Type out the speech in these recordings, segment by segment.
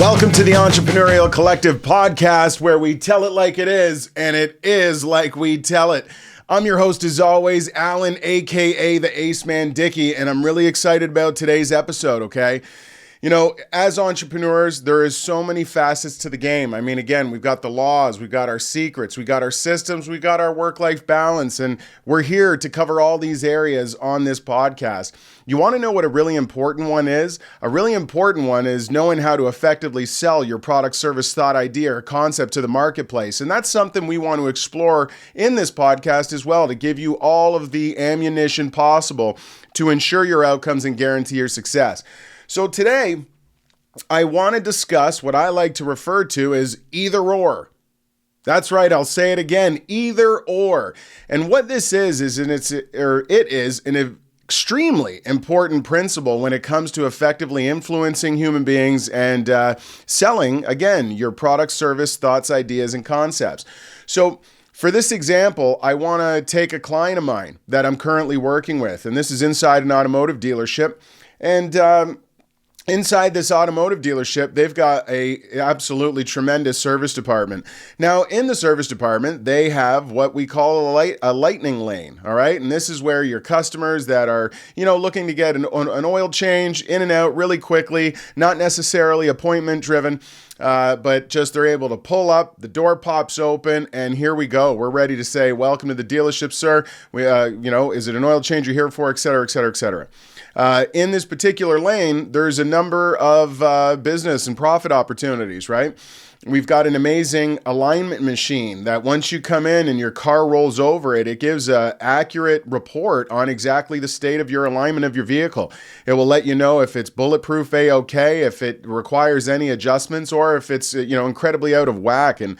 Welcome to the Entrepreneurial Collective podcast, where we tell it like it is, and it is like we tell it. I'm your host, as always, Alan, aka the Ace Man Dickie, and I'm really excited about today's episode, okay? You know, as entrepreneurs, there is so many facets to the game. I mean, again, we've got the laws, we've got our secrets, we got our systems, we got our work-life balance, and we're here to cover all these areas on this podcast. You want to know what a really important one is? A really important one is knowing how to effectively sell your product, service, thought, idea, or concept to the marketplace. And that's something we want to explore in this podcast as well, to give you all of the ammunition possible to ensure your outcomes and guarantee your success. So today, I want to discuss what I like to refer to as either or. That's right, I'll say it again, either or. And what this is it is an extremely important principle when it comes to effectively influencing human beings and selling, again, your product, service, thoughts, ideas, and concepts. So for this example, I want to take a client of mine that I'm currently working with, and this is inside an automotive dealership. And inside this automotive dealership, they've got a absolutely tremendous service department. Now, in the service department, they have what we call a lightning lane, all right? And this is where your customers that are, looking to get an oil change in and out really quickly, not necessarily appointment driven, but just they're able to pull up, the door pops open, and here we go. We're ready to say, welcome to the dealership, sir. Is it an oil change you're here for, et cetera, et cetera, et cetera. In this particular lane, there's a number of business and profit opportunities, right? We've got an amazing alignment machine that once you come in and your car rolls over it, it gives an accurate report on exactly the state of your alignment of your vehicle. It will let you know if it's bulletproof A-OK, if it requires any adjustments, or if it's incredibly out of whack and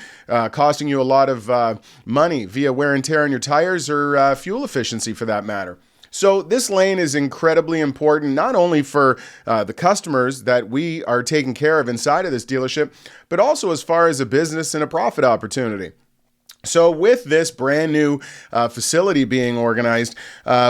costing you a lot of money via wear and tear on your tires or fuel efficiency for that matter. So this lane is incredibly important, not only for the customers that we are taking care of inside of this dealership, but also as far as a business and a profit opportunity. So with this brand new facility being organized,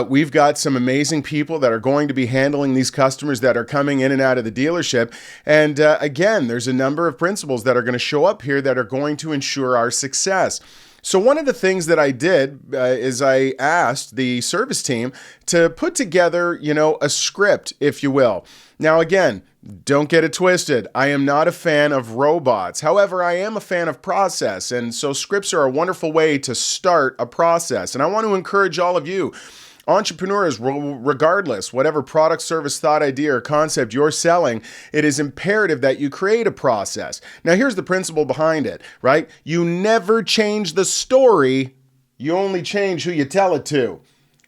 we've got some amazing people that are going to be handling these customers that are coming in and out of the dealership. And again, there's a number of principles that are going to show up here that are going to ensure our success. So one of the things that I did is I asked the service team to put together, a script, if you will. Now, again, don't get it twisted. I am not a fan of robots. However, I am a fan of process. And so scripts are a wonderful way to start a process. And I want to encourage all of you, entrepreneurs, regardless, whatever product, service, thought, idea, or concept you're selling, it is imperative that you create a process. Now, here's the principle behind it, right? You never change the story. You only change who you tell it to,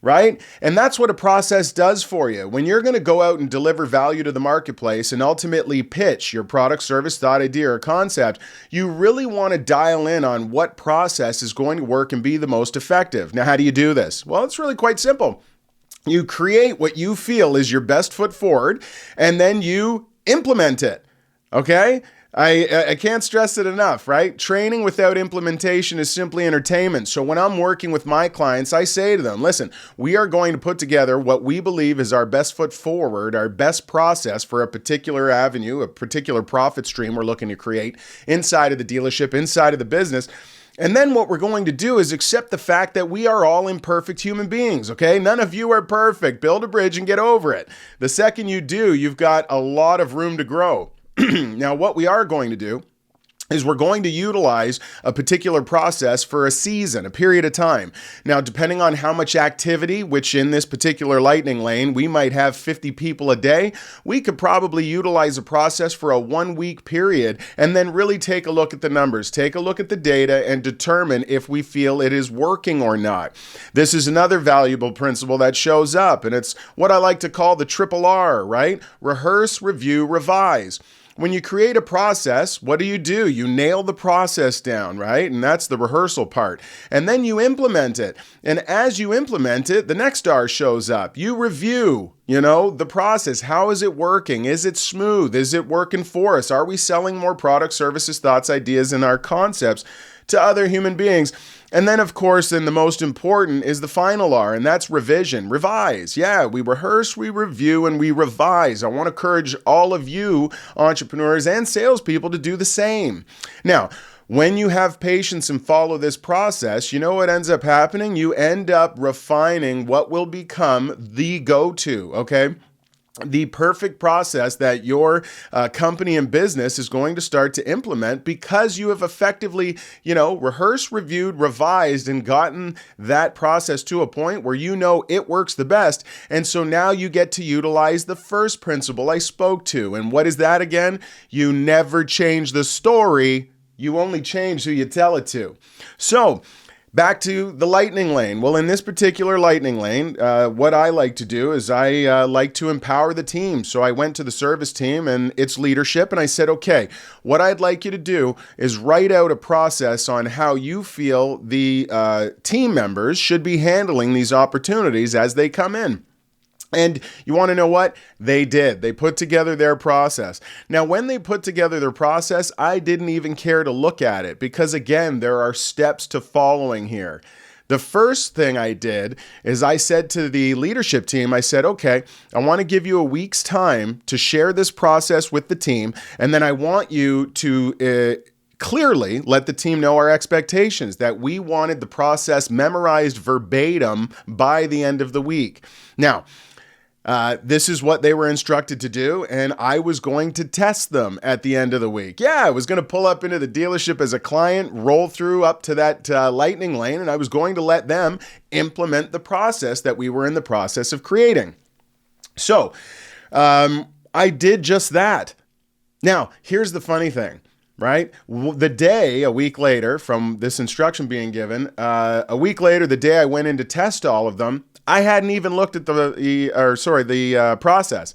right? And that's what a process does for you. When you're going to go out and deliver value to the marketplace and ultimately pitch your product, service, thought, idea, or concept, you really want to dial in on what process is going to work and be the most effective. Now, how do you do this? Well, it's really quite simple. You create what you feel is your best foot forward, and then you implement it, okay? I can't stress it enough, right? Training without implementation is simply entertainment. So when I'm working with my clients, I say to them, listen, we are going to put together what we believe is our best foot forward, our best process for a particular avenue, a particular profit stream we're looking to create inside of the dealership, inside of the business. And then what we're going to do is accept the fact that we are all imperfect human beings, okay? None of you are perfect. Build a bridge and get over it. The second you do, you've got a lot of room to grow. Now, what we are going to do is we're going to utilize a particular process for a season, a period of time. Now, depending on how much activity, which in this particular lightning lane, we might have 50 people a day, we could probably utilize a process for a 1-week period and then really take a look at the numbers, take a look at the data, and determine if we feel it is working or not. This is another valuable principle that shows up, and it's what I like to call the triple R, right? Rehearse, review, revise. When you create a process, what do? You nail the process down, right? And that's the rehearsal part. And then you implement it. And as you implement it, the next R shows up. You review, the process. How is it working? Is it smooth? Is it working for us? Are we selling more products, services, thoughts, ideas, and our concepts to other human beings? And then, of course, and the most important is the final R, and that's revision, revise. Yeah, we rehearse, we review, and we revise. I want to encourage all of you entrepreneurs and salespeople to do the same. Now, when you have patience and follow this process, you know what ends up happening? You end up refining what will become the go-to, okay? The perfect process that your company and business is going to start to implement because you have effectively, rehearsed, reviewed, revised, and gotten that process to a point where you know it works the best. And so now you get to utilize the first principle I spoke to. And what is that again? You never change the story. You only change who you tell it to. So, back to the lightning lane. Well, in this particular lightning lane, what I like to do is I like to empower the team. So I went to the service team and its leadership and I said, okay, what I'd like you to do is write out a process on how you feel the team members should be handling these opportunities as they come in. And you want to know what? They did. They put together their process. Now, when they put together their process, I didn't even care to look at it because, again, there are steps to following here. The first thing I did is I said to the leadership team, I said, okay, I want to give you a week's time to share this process with the team, and then I want you to clearly let the team know our expectations, that we wanted the process memorized verbatim by the end of the week. Now, this is what they were instructed to do, and I was going to test them at the end of the week. Yeah, I was going to pull up into the dealership as a client, roll through up to that lightning lane, and I was going to let them implement the process that we were in the process of creating. So, I did just that. Now, here's the funny thing. Right? The day, a week later from this instruction being given, a week later, the day I went in to test all of them, I hadn't even looked at the process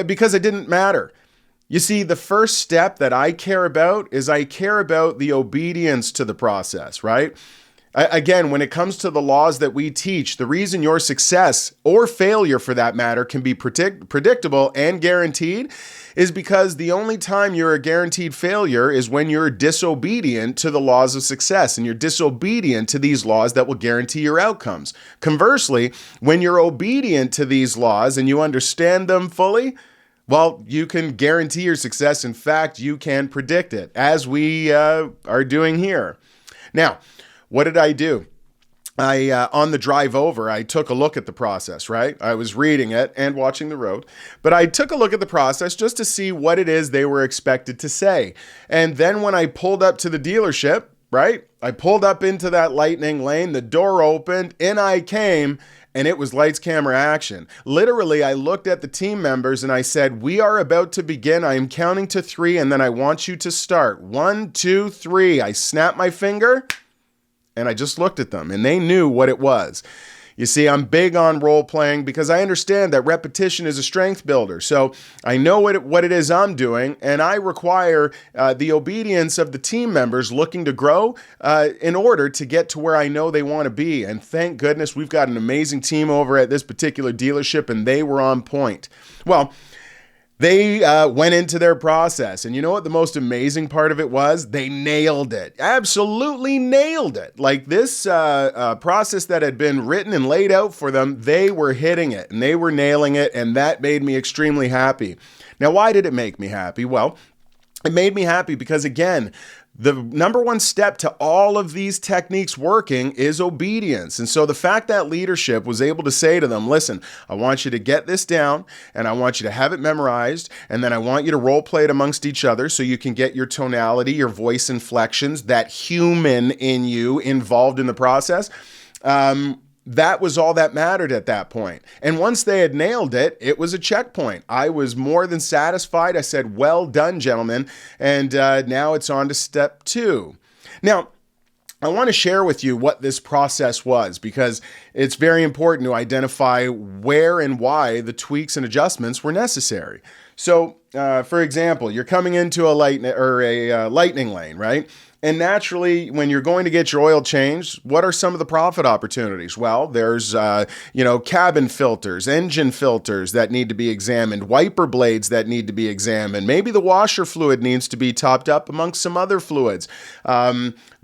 because it didn't matter. You see, the first step that I care about is I care about the obedience to the process, right? Again, when it comes to the laws that we teach, the reason your success or failure for that matter can be predictable and guaranteed is because the only time you're a guaranteed failure is when you're disobedient to the laws of success and you're disobedient to these laws that will guarantee your outcomes. Conversely, when you're obedient to these laws and you understand them fully, well, you can guarantee your success. In fact, you can predict it, as we are doing here. Now, what did I do? On the drive over, I took a look at the process, right? I was reading it and watching the road, but I took a look at the process just to see what it is they were expected to say. And then when I pulled up to the dealership, right? I pulled up into that lightning lane, the door opened, in I came, and it was lights, camera, action. Literally, I looked at the team members and I said, we are about to begin. I am counting to 3, and then I want you to start. 1, 2, 3. I snapped my finger. And I just looked at them and they knew what it was. You see, I'm big on role playing because I understand that repetition is a strength builder. So I know what it is I'm doing, and I require the obedience of the team members looking to grow in order to get to where I know they want to be. And thank goodness we've got an amazing team over at this particular dealership, and they were on point. Well, they went into their process, and you know what the most amazing part of it was? They nailed it. Absolutely nailed it. Like this process that had been written and laid out for them, they were hitting it, and they were nailing it, and that made me extremely happy. Now, why did it make me happy? Well, it made me happy because, again, the number one step to all of these techniques working is obedience. And so the fact that leadership was able to say to them, listen, I want you to get this down and I want you to have it memorized. And then I want you to role play it amongst each other so you can get your tonality, your voice inflections, that human in you involved in the process. That was all that mattered at that point. And once they had nailed it, it was a checkpoint. I was more than satisfied. I said, well done, gentlemen. And now it's on to step 2. Now, I want to share with you what this process was because it's very important to identify where and why the tweaks and adjustments were necessary. So, for example, you're coming into a lightning lane, right? And naturally, when you're going to get your oil changed, what are some of the profit opportunities? Well, there's, cabin filters, engine filters that need to be examined, wiper blades that need to be examined. Maybe the washer fluid needs to be topped up amongst some other fluids.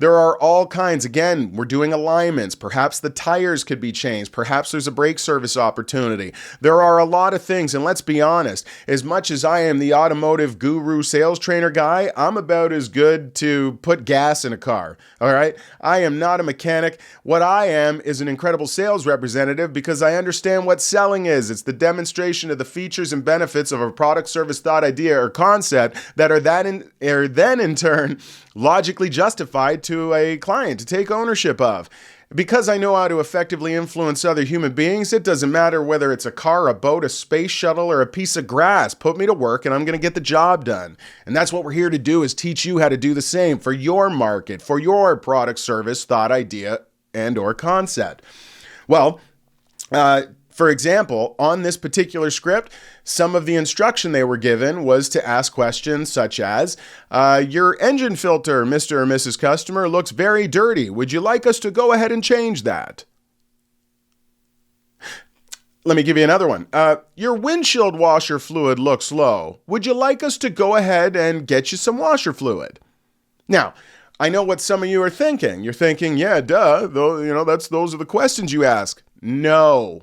There are all kinds. Again, we're doing alignments. Perhaps the tires could be changed. Perhaps there's a brake service opportunity. There are a lot of things. And let's be honest, as much as I am the automotive guru sales trainer guy, I'm about as good to put gas in a car. All right. I am not a mechanic. What I am is an incredible sales representative because I understand what selling is. It's the demonstration of the features and benefits of a product, service, thought, idea, or concept that are then in turn logically justified to a client to take ownership of. Because I know how to effectively influence other human beings, it doesn't matter whether it's a car, a boat, a space shuttle, or a piece of grass. Put me to work and I'm going to get the job done. And that's what we're here to do, is teach you how to do the same for your market, for your product, service, thought, idea, and or concept. Well, for example, on this particular script, some of the instruction they were given was to ask questions such as, your engine filter, Mr. or Mrs. Customer, looks very dirty. Would you like us to go ahead and change that? Let me give you another one. Your windshield washer fluid looks low. Would you like us to go ahead and get you some washer fluid? Now, I know what some of you are thinking. You're thinking, yeah, duh, those are the questions you ask. No.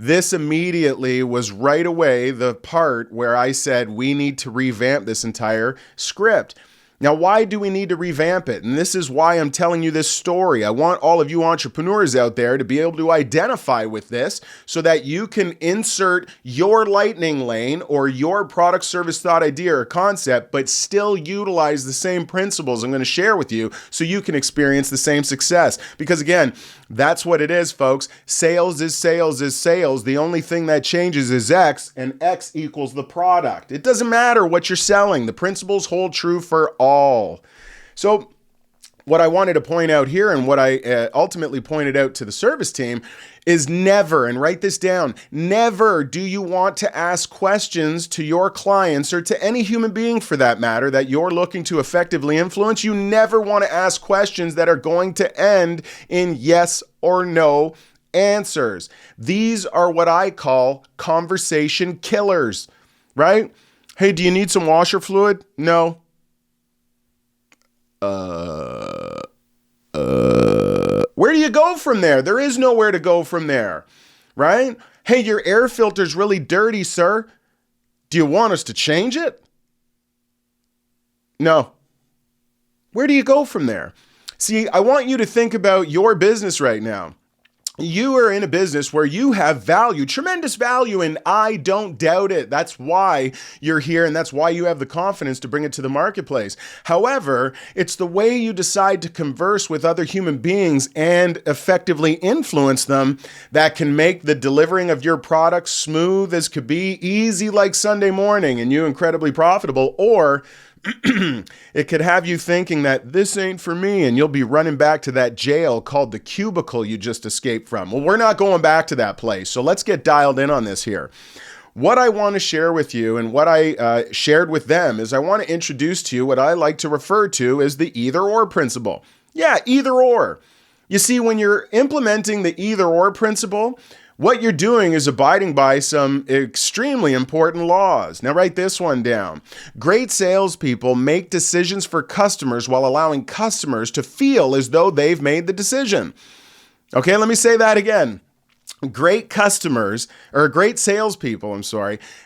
This immediately was right away the part where I said we need to revamp this entire script. Now, why do we need to revamp it? And this is why I'm telling you this story. I want all of you entrepreneurs out there to be able to identify with this so that you can insert your lightning lane or your product, service, thought, idea, or concept, but still utilize the same principles I'm going to share with you so you can experience the same success. Because again, that's what it is, folks. Sales is sales is sales. The only thing that changes is X, and X equals the product. It doesn't matter what you're selling. The principles hold true for all. So what I wanted to point out here, and what I ultimately pointed out to the service team, is never, and write this down, never do you want to ask questions to your clients, or to any human being for that matter, that you're looking to effectively influence. You never want to ask questions that are going to end in yes or no answers. These are what I call conversation killers, right? Hey, do you need some washer fluid? No. Where do you go from there? There is nowhere to go from there, right? Hey, your air filter's really dirty, sir. Do you want us to change it? No. Where do you go from there? See, I want you to think about your business right now. You are in a business where you have value, tremendous value, and I don't doubt it. That's why you're here, and that's why you have the confidence to bring it to the marketplace. However, it's the way you decide to converse with other human beings and effectively influence them that can make the delivering of your product smooth as could be, easy like Sunday morning, and you incredibly profitable, or it could have you thinking that this ain't for me, and you'll be running back to that jail called the cubicle you just escaped from. Well, we're not going back to that place, so let's get dialed in on this here. What I want to share with you, and what I shared with them, is I want to introduce to you what I like to refer to as the either-or principle. Yeah, either-or. You see, when you're implementing the either-or principle, what you're doing is abiding by some extremely important laws. Now write this one down. Great salespeople make decisions for customers while allowing customers to feel as though they've made the decision. Okay, let me say that again. Great salespeople,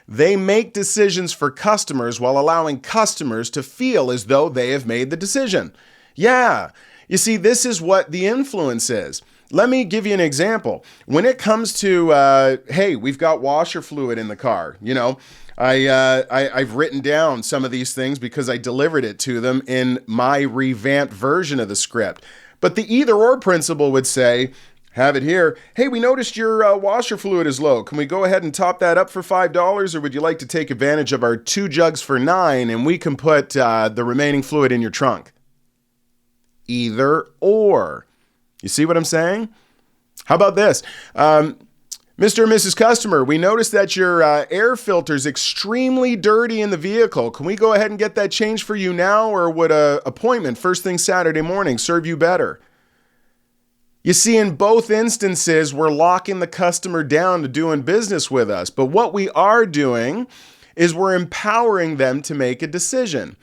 they make decisions for customers while allowing customers to feel as though they have made the decision. Yeah, you see, this is what the influence is. Let me give you an example. When it comes to, hey, we've got washer fluid in the car, I've written down some of these things because I delivered it to them in my revamped version of the script. But the either-or principle would say, have it here. Hey, we noticed your washer fluid is low. Can we go ahead and top that up for $5? Or would you like to take advantage of our 2 jugs for $9 and we can put the remaining fluid in your trunk? Either or. You see what I'm saying? How about this? Mr. or Mrs. Customer, we noticed that your air filter is extremely dirty in the vehicle. Can we go ahead and get that changed for you now, or would an appointment first thing Saturday morning serve you better? You see, in both instances, we're locking the customer down to doing business with us. But what we are doing is we're empowering them to make a decision.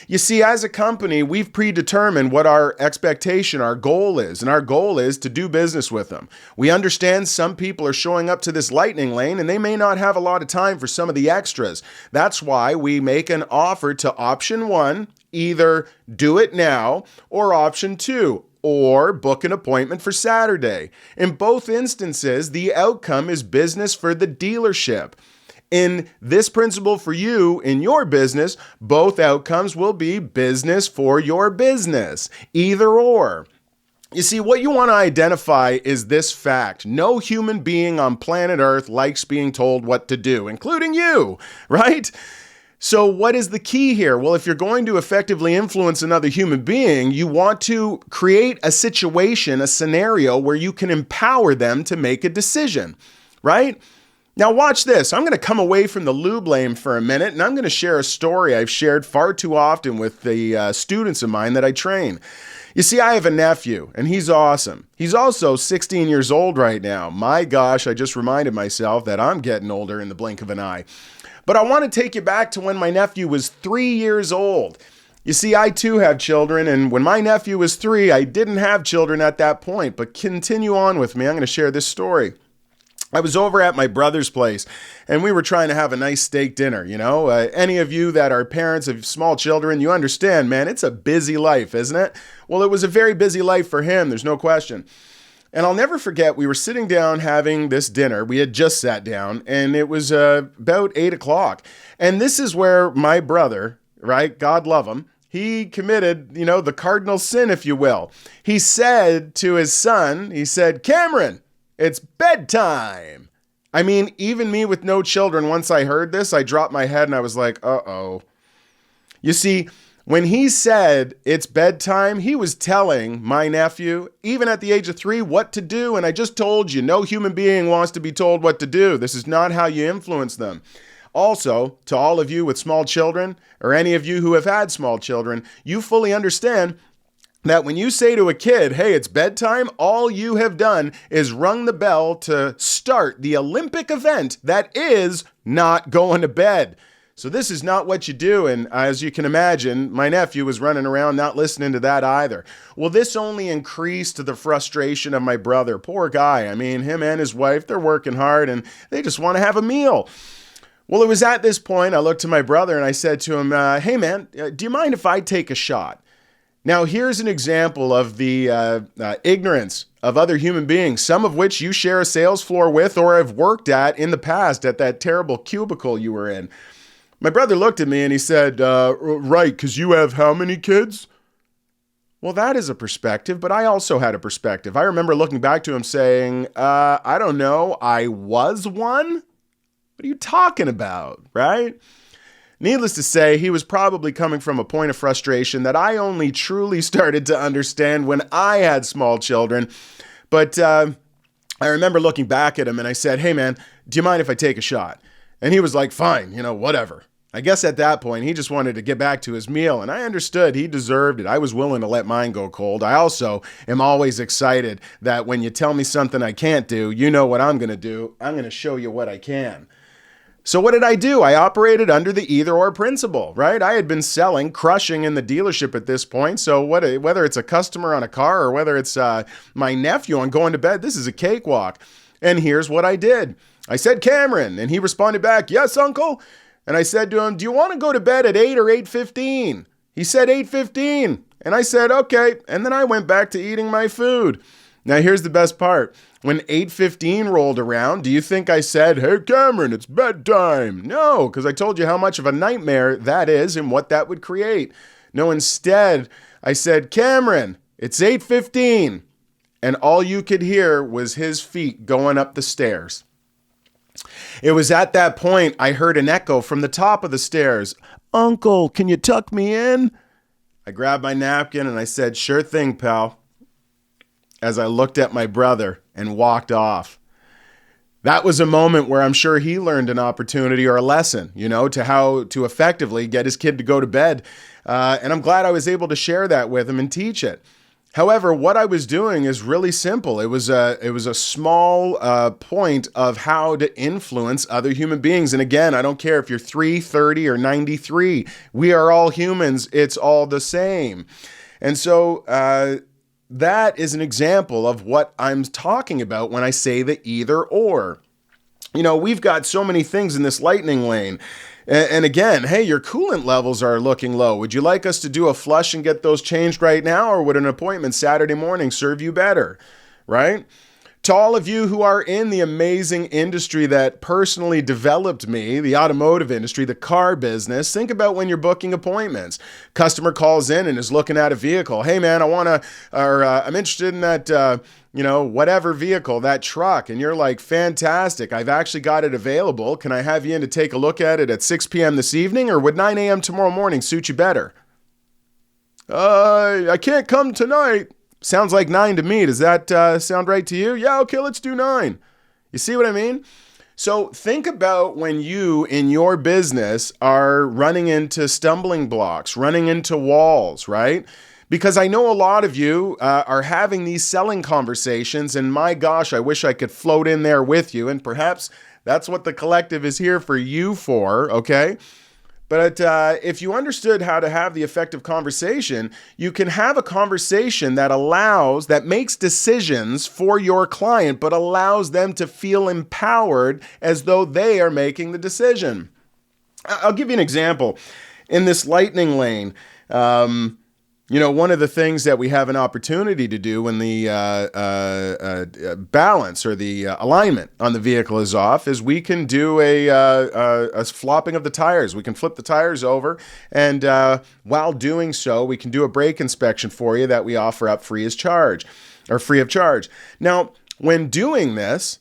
You see, as a company, we've predetermined what our expectation, our goal is, and our goal is to do business with them. We understand some people are showing up to this lightning lane and they may not have a lot of time for some of the extras. That's why we make an offer to option 1, either do it now, or option 2, or book an appointment for Saturday. In both instances, the outcome is business for the dealership. In this principle for you, in your business, both outcomes will be business for your business, either or. You see, what you want to identify is this fact. No human being on planet Earth likes being told what to do, including you, right? So what is the key here? Well, if you're going to effectively influence another human being, you want to create a situation, a scenario where you can empower them to make a decision, right? Now watch this. I'm going to come away from the lube lane for a minute, and I'm going to share a story I've shared far too often with the students of mine that I train. You see, I have a nephew, and he's awesome. He's also 16 years old right now. My gosh, I just reminded myself that I'm getting older in the blink of an eye. But I want to take you back to when my nephew was 3 years old. You see, I too have children, and when my nephew was 3, I didn't have children at that point. But continue on with me. I'm going to share this story. I was over at my brother's place, and we were trying to have a nice steak dinner. Any of you that are parents of small children, you understand, man, it's a busy life, isn't it? Well, it was a very busy life for him, there's no question. And I'll never forget, we were sitting down having this dinner. We had just sat down, and it was about 8 o'clock. And this is where my brother, right, God love him, he committed, the cardinal sin, if you will. He said to his son, he said, "Cameron, it's bedtime." I mean, even me with no children, once I heard this, I dropped my head and I was like, uh-oh. You see, when he said it's bedtime, he was telling my nephew, even at the age of 3, what to do. And I just told you, no human being wants to be told what to do. This is not how you influence them. Also, to all of you with small children, or any of you who have had small children, you fully understand that when you say to a kid, "Hey, it's bedtime," all you have done is rung the bell to start the Olympic event that is not going to bed. So this is not what you do. And as you can imagine, my nephew was running around not listening to that either. Well, this only increased the frustration of my brother. Poor guy. I mean, him and his wife, they're working hard and they just want to have a meal. Well, it was at this point I looked to my brother and I said to him, "Hey man, do you mind if I take a shot?" Now, here's an example of the ignorance of other human beings, some of which you share a sales floor with or have worked at in the past at that terrible cubicle you were in. My brother looked at me and he said, "Right, because you have how many kids?" Well, that is a perspective, but I also had a perspective. I remember looking back to him saying, "I don't know, I was one? What are you talking about?" Right? Needless to say, he was probably coming from a point of frustration that I only truly started to understand when I had small children. But I remember looking back at him and I said, "Hey man, do you mind if I take a shot?" And he was like, "Fine, whatever." I guess at that point, he just wanted to get back to his meal, and I understood he deserved it. I was willing to let mine go cold. I also am always excited that when you tell me something I can't do, you know what I'm going to do. I'm going to show you what I can. So what did I do? I operated under the either-or principle, right? I had been selling, crushing in the dealership at this point. So whether it's a customer on a car or whether it's my nephew on going to bed, this is a cakewalk. And here's what I did. I said, "Cameron," and he responded back, "Yes, uncle." And I said to him, "Do you want to go to bed at 8 or 8:15? He said 8:15. And I said, "Okay." And then I went back to eating my food. Now here's the best part. When 8:15 rolled around, do you think I said, "Hey, Cameron, it's bedtime"? No, because I told you how much of a nightmare that is and what that would create. No, instead, I said, "Cameron, it's 8:15. And all you could hear was his feet going up the stairs. It was at that point I heard an echo from the top of the stairs. "Uncle, can you tuck me in?" I grabbed my napkin and I said, "Sure thing, pal," as I looked at my brother and walked off. That was a moment where I'm sure he learned an opportunity or a lesson, to how to effectively get his kid to go to bed. And I'm glad I was able to share that with him and teach it. However, what I was doing is really simple. It was a small point of how to influence other human beings. And again, I don't care if you're 3, 30, or 93. We are all humans. It's all the same. And so that is an example of what I'm talking about when I say the either or. You know, we've got so many things in this lightning lane. And again, hey, your coolant levels are looking low. Would you like us to do a flush and get those changed right now, or would an appointment Saturday morning serve you better, right? To all of you who are in the amazing industry that personally developed me, the automotive industry, the car business, think about when you're booking appointments. Customer calls in and is looking at a vehicle. Hey man, I'm interested in that, whatever vehicle, that truck. And you're like, fantastic. I've actually got it available. Can I have you in to take a look at it at 6 p.m. this evening, or would 9 a.m. tomorrow morning suit you better? I can't come tonight. Sounds like 9 to me. Does that sound right to you? Yeah, okay, let's do 9. You see what I mean? So think about when you, in your business, are running into stumbling blocks, running into walls, right? Because I know a lot of you are having these selling conversations, and my gosh, I wish I could float in there with you, and perhaps that's what the collective is here for you for, okay? But if you understood how to have the effective conversation, you can have a conversation that makes decisions for your client, but allows them to feel empowered as though they are making the decision. I'll give you an example. In this lightning lane, one of the things that we have an opportunity to do when the balance or the alignment on the vehicle is off is we can do a flopping of the tires. We can flip the tires over, and while doing so, we can do a brake inspection for you that we offer up free of charge. Now, when doing this,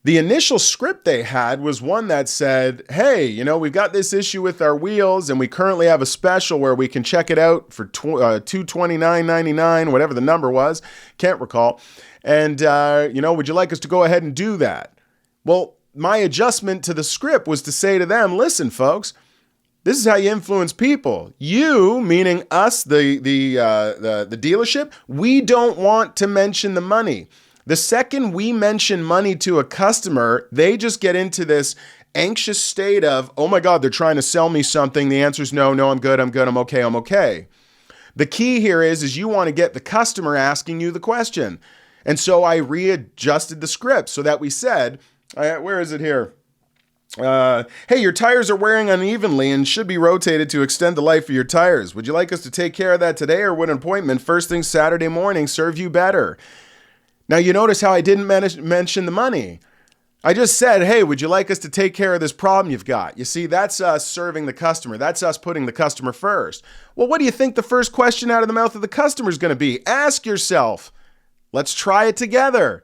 the initial script they had was one that said, hey, we've got this issue with our wheels, and we currently have a special where we can check it out for $229.99, whatever the number was, can't recall. And, would you like us to go ahead and do that? Well, my adjustment to the script was to say to them, listen, folks, this is how you influence people. You, meaning us, the dealership, we don't want to mention the money. The second we mention money to a customer, they just get into this anxious state of, oh my God, they're trying to sell me something. The answer is no, I'm good, I'm okay. The key here is you want to get the customer asking you the question. And so I readjusted the script so that we said, where is it here? Hey, your tires are wearing unevenly and should be rotated to extend the life of your tires. Would you like us to take care of that today, or would an appointment first thing Saturday morning serve you better? Now, you notice how I didn't mention the money. I just said, hey, would you like us to take care of this problem you've got? You see, that's us serving the customer. That's us putting the customer first. Well, what do you think the first question out of the mouth of the customer is going to be? Ask yourself. Let's try it together.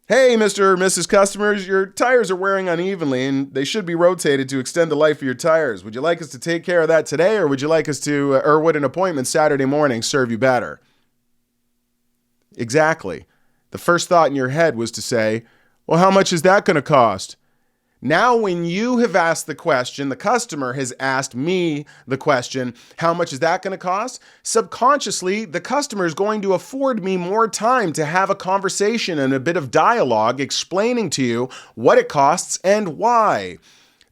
Hey, Mr. or Mrs. Customers, your tires are wearing unevenly and they should be rotated to extend the life of your tires. Would you like us to take care of that today, or would you like us to, or would an appointment Saturday morning serve you better? Exactly. The first thought in your head was to say, well, how much is that going to cost? Now, when you have asked the question, the customer has asked me the question, how much is that going to cost? Subconsciously, the customer is going to afford me more time to have a conversation and a bit of dialogue explaining to you what it costs and why.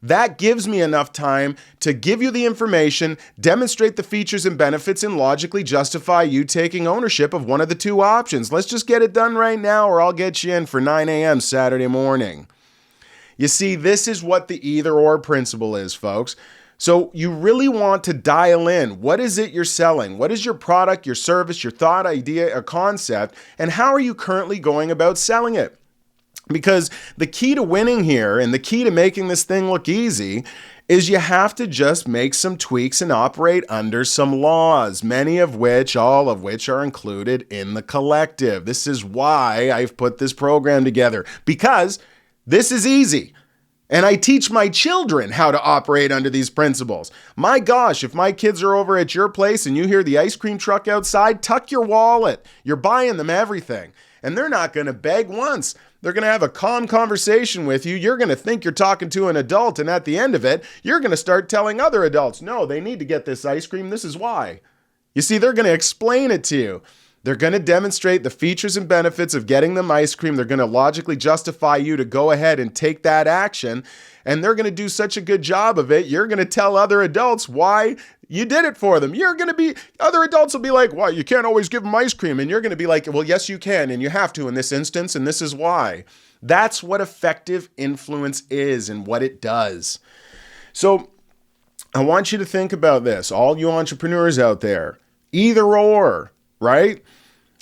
That gives me enough time to give you the information, demonstrate the features and benefits, and logically justify you taking ownership of one of the two options. Let's just get it done right now, or I'll get you in for 9 a.m. Saturday morning. You see, this is what the either-or principle is, folks. So you really want to dial in. What is it you're selling? What is your product, your service, your thought, idea, or concept, and how are you currently going about selling it? Because the key to winning here, and the key to making this thing look easy, is you have to just make some tweaks and operate under some laws, all of which are included in the collective. This is why I've put this program together, because this is easy. And I teach my children how to operate under these principles. My gosh, if my kids are over at your place and you hear the ice cream truck outside, tuck your wallet. You're buying them everything. And they're not going to beg once. They're going to have a calm conversation with you. You're going to think you're talking to an adult, and at the end of it, you're going to start telling other adults, no, they need to get this ice cream. This is why. You see, they're going to explain it to you. They're going to demonstrate the features and benefits of getting them ice cream. They're going to logically justify you to go ahead and take that action. And they're going to do such a good job of it. You're going to tell other adults why you did it for them. Other adults will be like, "Why, you can't always give them ice cream." And you're going to be like, "Well, yes, you can. And you have to in this instance. And this is why." That's what effective influence is and what it does. So I want you to think about this, all you entrepreneurs out there, either or, right?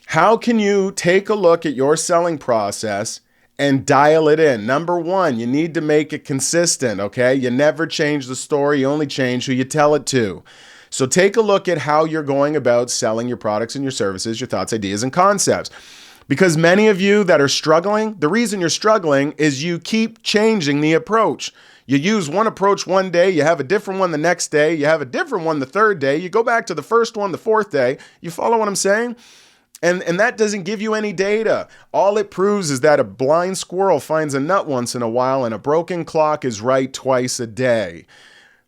How can you take a look at your selling process and dial it in? Number one, you need to make it consistent, okay? You never change the story, you only change who you tell it to. So take a look at how you're going about selling your products and your services, your thoughts, ideas, and concepts. Because many of you that are struggling, the reason you're struggling is you keep changing the approach. You use one approach one day, you have a different one the next day, you have a different one the third day, you go back to the first one the fourth day. You follow what I'm saying? And that doesn't give you any data. All it proves is that a blind squirrel finds a nut once in a while and a broken clock is right twice a day.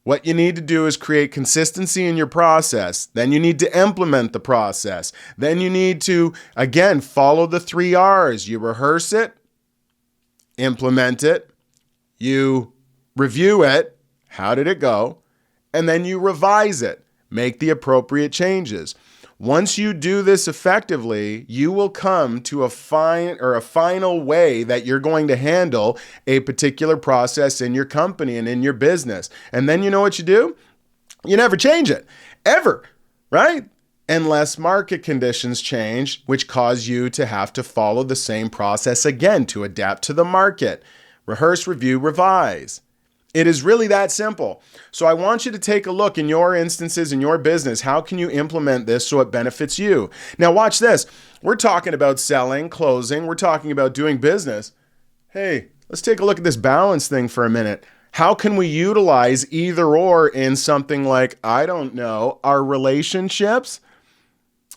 What you need to do is create consistency in your process. Then you need to implement the process. Then you need to, again, follow the 3 R's. You rehearse it, implement it, you review it, how did it go, and then you revise it, make the appropriate changes. Once you do this effectively, you will come to a final way that you're going to handle a particular process in your company and in your business. And then you know what you do? You never change it, ever, right? Unless market conditions change, which cause you to have to follow the same process again to adapt to the market. Rehearse, review, revise. It is really that simple. So I want you to take a look in your instances, in your business. How can you implement this so it benefits you? Now watch this. We're talking about selling, closing. We're talking about doing business. Hey, let's take a look at this balance thing for a minute. How can we utilize either or in something like, I don't know, our relationships?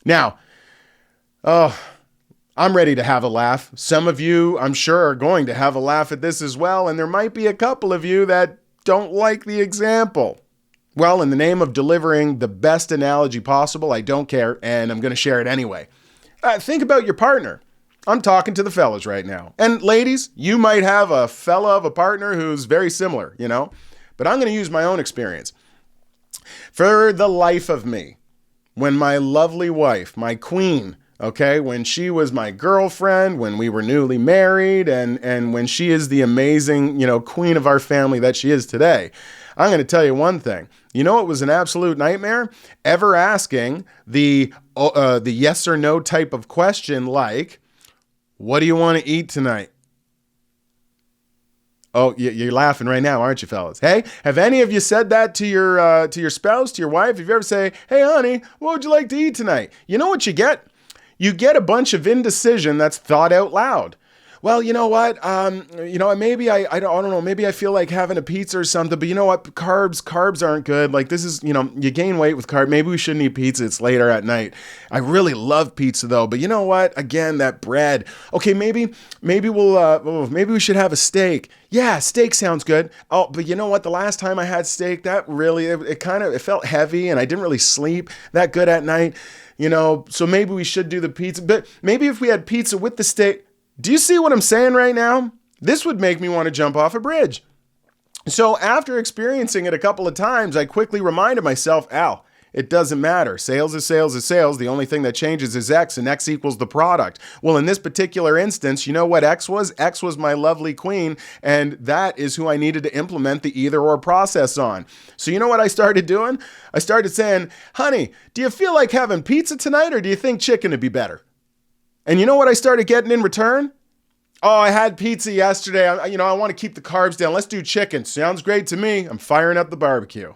Now, I'm ready to have a laugh. Some of you, I'm sure, are going to have a laugh at this as well, and there might be a couple of you that don't like the example. Well, in the name of delivering the best analogy possible, I don't care, and I'm going to share it anyway. Think about your partner. I'm talking to the fellas right now. And ladies, you might have a fella of a partner who's very similar, but I'm going to use my own experience. For the life of me, when my lovely wife, my queen, okay, when she was my girlfriend, when we were newly married, and when she is the amazing, queen of our family that she is today, I'm going to tell you one thing. You know, it was an absolute nightmare? Ever asking the yes or no type of question like, what do you want to eat tonight? Oh, you're laughing right now, aren't you, fellas? Hey, have any of you said that to your spouse, to your wife? Have you ever say, hey, honey, what would you like to eat tonight? You know what you get? You get a bunch of indecision that's thought out loud. Well, you know what? Maybe I don't know. Maybe I feel like having a pizza or something. But you know what? Carbs aren't good. Like this is, you gain weight with carbs. Maybe we shouldn't eat pizza. It's later at night. I really love pizza though. But you know what? Again, that bread. Okay, maybe we should have a steak. Yeah, steak sounds good. Oh, but you know what? The last time I had steak, that really it felt heavy, and I didn't really sleep that good at night. So maybe we should do the pizza. But maybe if we had pizza with the steak. Do you see what I'm saying right now? This would make me want to jump off a bridge. So after experiencing it a couple of times, I quickly reminded myself, Al, it doesn't matter. Sales is sales is sales. The only thing that changes is X, and X equals the product. Well, in this particular instance, you know what X was? X was my lovely queen, and that is who I needed to implement the either or process on. So you know what I started doing? I started saying, honey, do you feel like having pizza tonight, or do you think chicken would be better? And you know what I started getting in return? Oh, I had pizza yesterday. I want to keep the carbs down. Let's do chicken. Sounds great to me. I'm firing up the barbecue. Do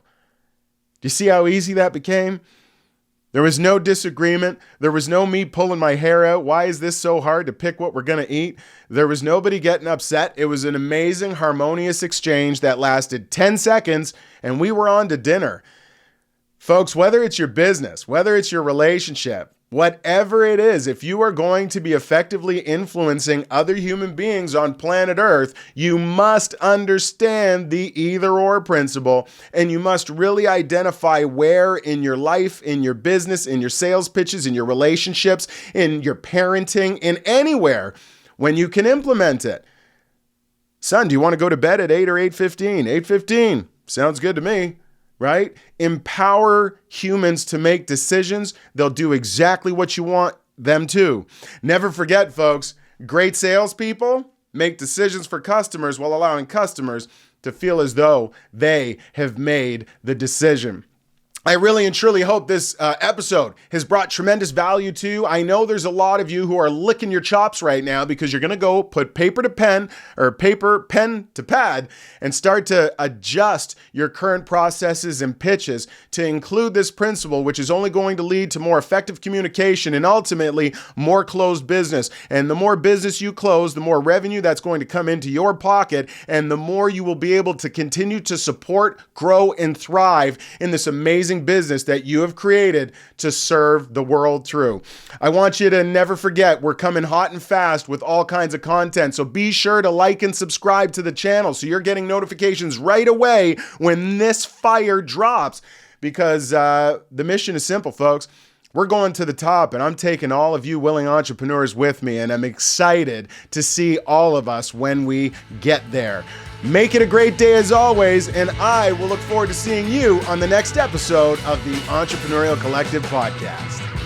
you see how easy that became? There was no disagreement. There was no me pulling my hair out. Why is this so hard to pick what we're going to eat? There was nobody getting upset. It was an amazing, harmonious exchange that lasted 10 seconds, and we were on to dinner. Folks, whether it's your business, whether it's your relationship, Whatever it is, if you are going to be effectively influencing other human beings on planet Earth, you must understand the either-or principle, and you must really identify where in your life, in your business, in your sales pitches, in your relationships, in your parenting, in anywhere, when you can implement it. Son, do you want to go to bed at 8 or 8:15? 8:15. Sounds good to me. Right? Empower humans to make decisions. They'll do exactly what you want them to. Never forget, folks, great salespeople make decisions for customers while allowing customers to feel as though they have made the decision. I really and truly hope this episode has brought tremendous value to you. I know there's a lot of you who are licking your chops right now because you're going to go put paper to pen or pen to pad and start to adjust your current processes and pitches to include this principle, which is only going to lead to more effective communication and ultimately more closed business. And the more business you close, the more revenue that's going to come into your pocket, and the more you will be able to continue to support, grow, and thrive in this amazing business that you have created to serve the world through. I want you to never forget, we're coming hot and fast with all kinds of content. So be sure to like and subscribe to the channel so you're getting notifications right away when this fire drops, because the mission is simple, folks. We're going to the top, and I'm taking all of you willing entrepreneurs with me, and I'm excited to see all of us when we get there. Make it a great day as always, and I will look forward to seeing you on the next episode of the Entrepreneurial Collective podcast.